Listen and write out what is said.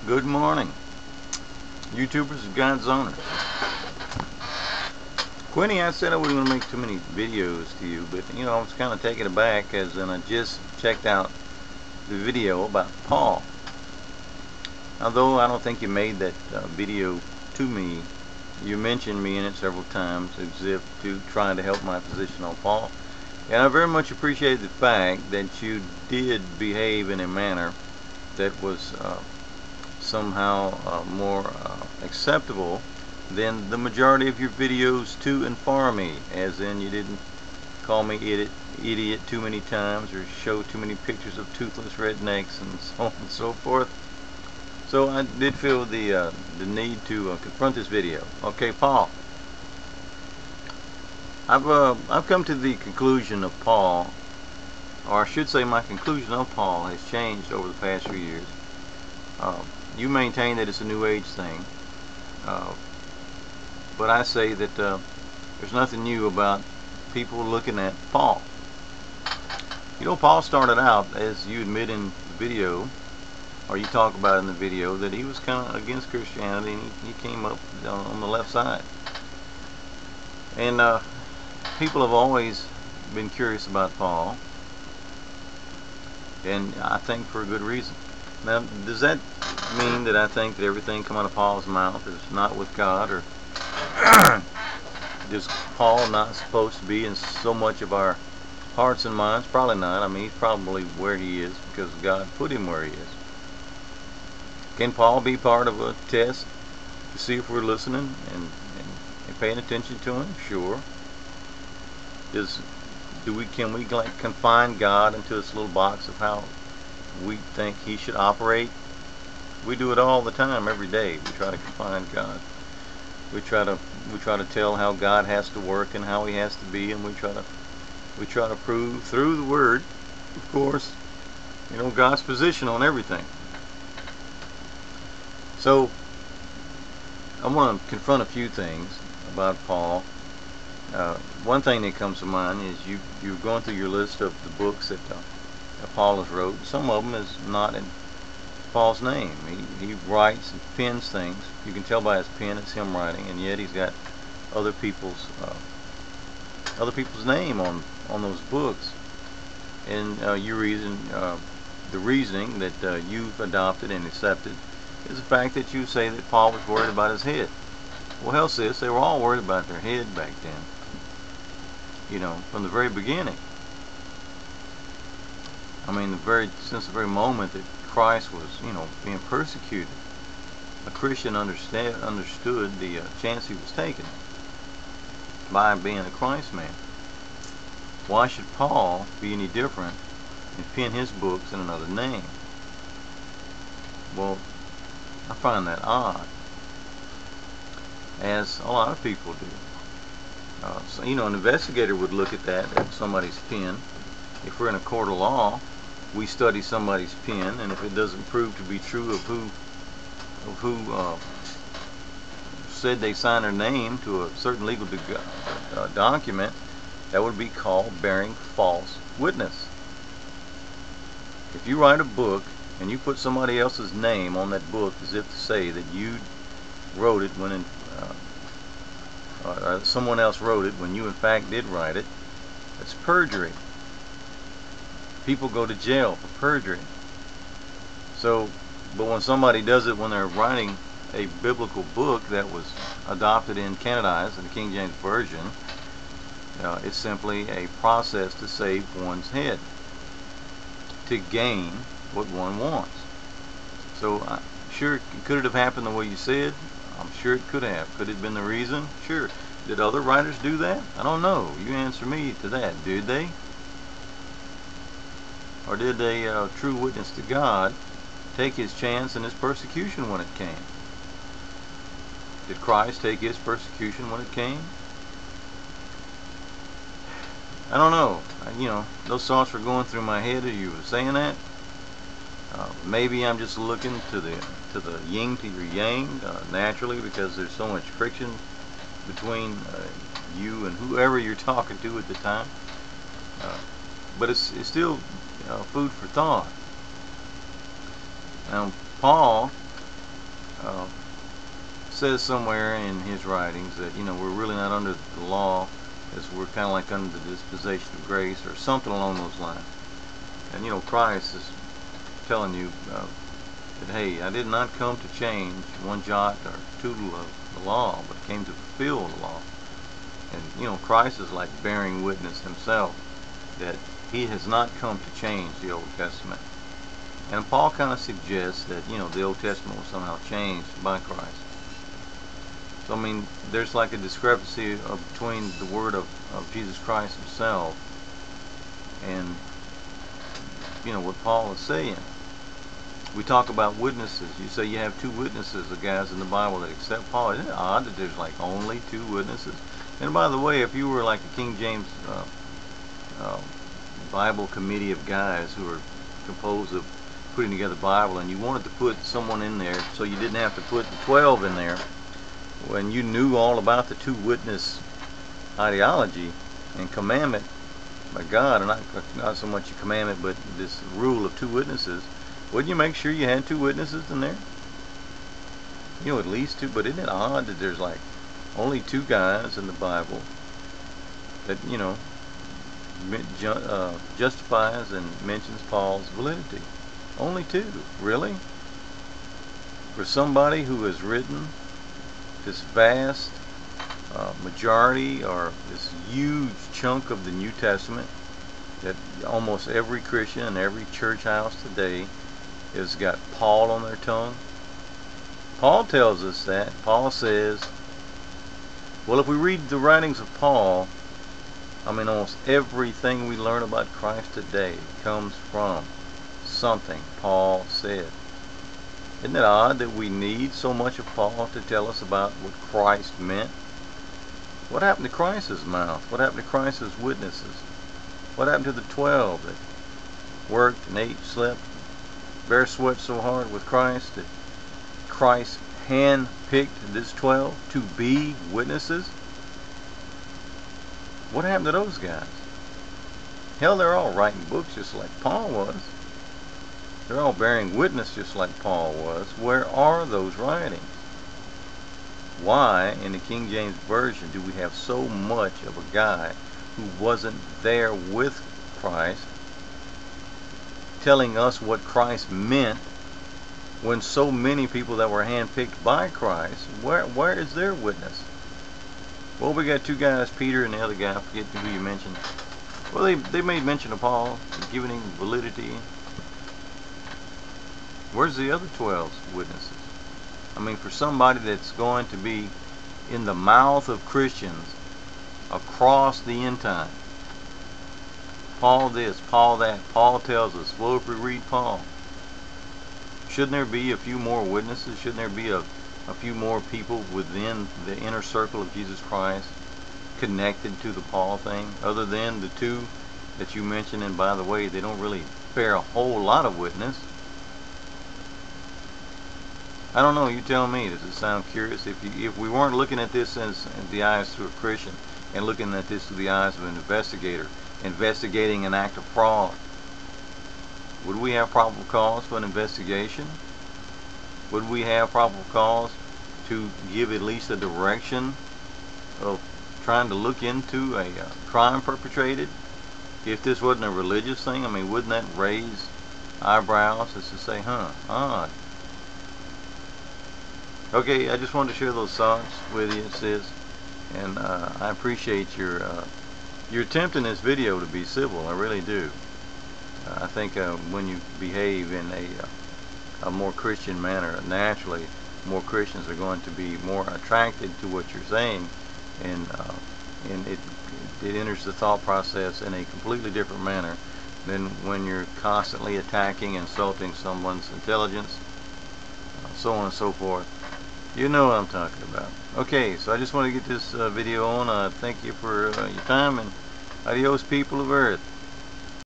Good morning, YouTubers and God's owners. Quinny, I said I wasn't going to make too many videos to you, but you know, I was kind of taken aback as in I just checked out the video about Paul. Although I don't think you made that video to me, you mentioned me in it several times as if to try to help my position on Paul. And I very much appreciated the fact that you did behave in a manner that was somehow more acceptable than the majority of your videos to and for me, as in you didn't call me idiot too many times or show too many pictures of toothless rednecks and so on and so forth. So I did feel the need to confront this video. Okay, Paul. I've come to the conclusion of Paul, or I should say my conclusion of Paul has changed over the past few years. You maintain that it's a New Age thing, but I say that there's nothing new about people looking at Paul. You know, Paul started out, as you admit in the video, or you talk about in the video, that he was kind of against Christianity, and he came up on the left side. And people have always been curious about Paul, and I think for a good reason. Now, does that mean that I think that everything coming out of Paul's mouth is not with God, or is Paul not supposed to be in so much of our hearts and minds? Probably not. I mean, he's probably where he is because God put him where he is. Can Paul be part of a test to see if we're listening and paying attention to him? Sure. Can we like confine God into this little box of how we think he should operate? We do it all the time, every day. We try to confine God. We try to tell how God has to work and how he has to be, and we try to prove through the Word, of course, you know, God's position on everything. So I want to confront a few things about Paul. One thing that comes to mind is you're going through your list of the books that Paul has wrote. Some of them is not in Paul's name. He writes and pens things. You can tell by his pen it's him writing, and yet he's got other people's name on those books. And the reasoning that you've adopted and accepted is the fact that you say that Paul was worried about his head. Well, hell, sis, they were all worried about their head back then. You know, from the very beginning. I mean, since the very moment that Christ was, you know, being persecuted, a Christian understood the chance he was taking by being a Christ man. Why should Paul be any different and pen his books in another name? Well, I find that odd, as a lot of people do. So, you know, an investigator would look at that, at somebody's pen. If we're in a court of law, we study somebody's pen, and if it doesn't prove to be true of who said they signed their name to a certain legal document, that would be called bearing false witness. If you write a book and you put somebody else's name on that book as if to say that you wrote it when someone else wrote it when you in fact did write it, that's perjury. People go to jail for perjury. So, but when somebody does it when they're writing a biblical book that was adopted and canonized in the King James Version, it's simply a process to save one's head, to gain what one wants. So, sure, could it have happened the way you said? I'm sure it could have. Could it have been the reason? Sure. Did other writers do that? I don't know. You answer me to that. Did they? Or did a true witness to God take his chance in his persecution when it came? Did Christ take his persecution when it came? I don't know. You know, those thoughts were going through my head as you were saying that. Maybe I'm just looking to the yin to your yang naturally, because there's so much friction between you and whoever you're talking to at the time. But it's still food for thought. Now, Paul says somewhere in his writings that, you know, we're really not under the law, as we're kind of like under the dispensation of grace or something along those lines. And, you know, Christ is telling you that, hey, I did not come to change one jot or tittle of the law, but came to fulfill the law. And, you know, Christ is like bearing witness himself that he has not come to change the Old Testament. And Paul kind of suggests that, you know, the Old Testament was somehow changed by Christ. So, I mean, there's like a discrepancy between the word of Jesus Christ himself and, you know, what Paul is saying. We talk about witnesses. You say you have two witnesses of guys in the Bible that accept Paul. Isn't it odd that there's like only two witnesses? And by the way, if you were like a King James Bible committee of guys who are composed of putting together the Bible, and you wanted to put someone in there so you didn't have to put the 12 in there, when you knew all about the two witness ideology and commandment by God, and not so much a commandment but this rule of two witnesses, wouldn't you make sure you had two witnesses in there? You know, at least two. But isn't it odd that there's like only two guys in the Bible that, you know, justifies and mentions Paul's validity? Only two. Really? For somebody who has written this vast majority, or this huge chunk of the New Testament that almost every Christian and every church house today has got Paul on their tongue. Paul tells us that. Paul says, well, if we read the writings of Paul, I mean, almost everything we learn about Christ today comes from something Paul said. Isn't it odd that we need so much of Paul to tell us about what Christ meant? What happened to Christ's mouth? What happened to Christ's witnesses? What happened to the 12 that worked and ate, slept, bear sweat so hard with Christ that Christ hand-picked this 12 to be witnesses? What happened to those guys? Hell, they're all writing books just like Paul was. They're all bearing witness just like Paul was. Where are those writings? Why, in the King James Version, do we have so much of a guy who wasn't there with Christ telling us what Christ meant, when so many people that were handpicked by Christ, where is their witness? Well, we got two guys, Peter and the other guy, I forget who you mentioned. Well, they made mention of Paul, giving him validity. Where's the other 12 witnesses? I mean, for somebody that's going to be in the mouth of Christians across the end time, Paul this, Paul that, Paul tells us, well, if we read Paul, shouldn't there be a few more witnesses? Shouldn't there be a few more people within the inner circle of Jesus Christ connected to the Paul thing, other than the two that you mentioned? And by the way, they don't really bear a whole lot of witness. I don't know, you tell me. Does it sound curious? If we weren't looking at this as the eyes through a Christian, and looking at this through the eyes of an investigator, investigating an act of fraud, would we have probable cause for an investigation? Would we have probable cause to give at least a direction of trying to look into a crime perpetrated? If this wasn't a religious thing, I mean, wouldn't that raise eyebrows as to say, odd? Okay, I just wanted to share those thoughts with you, sis, and I appreciate your attempt in this video to be civil. I really do. I think when you behave in a more Christian manner, naturally, more Christians are going to be more attracted to what you're saying, and it enters the thought process in a completely different manner than when you're constantly attacking, insulting someone's intelligence, so on and so forth. You know what I'm talking about. Okay, so I just want to get this video on. Thank you for your time, and adios, people of Earth.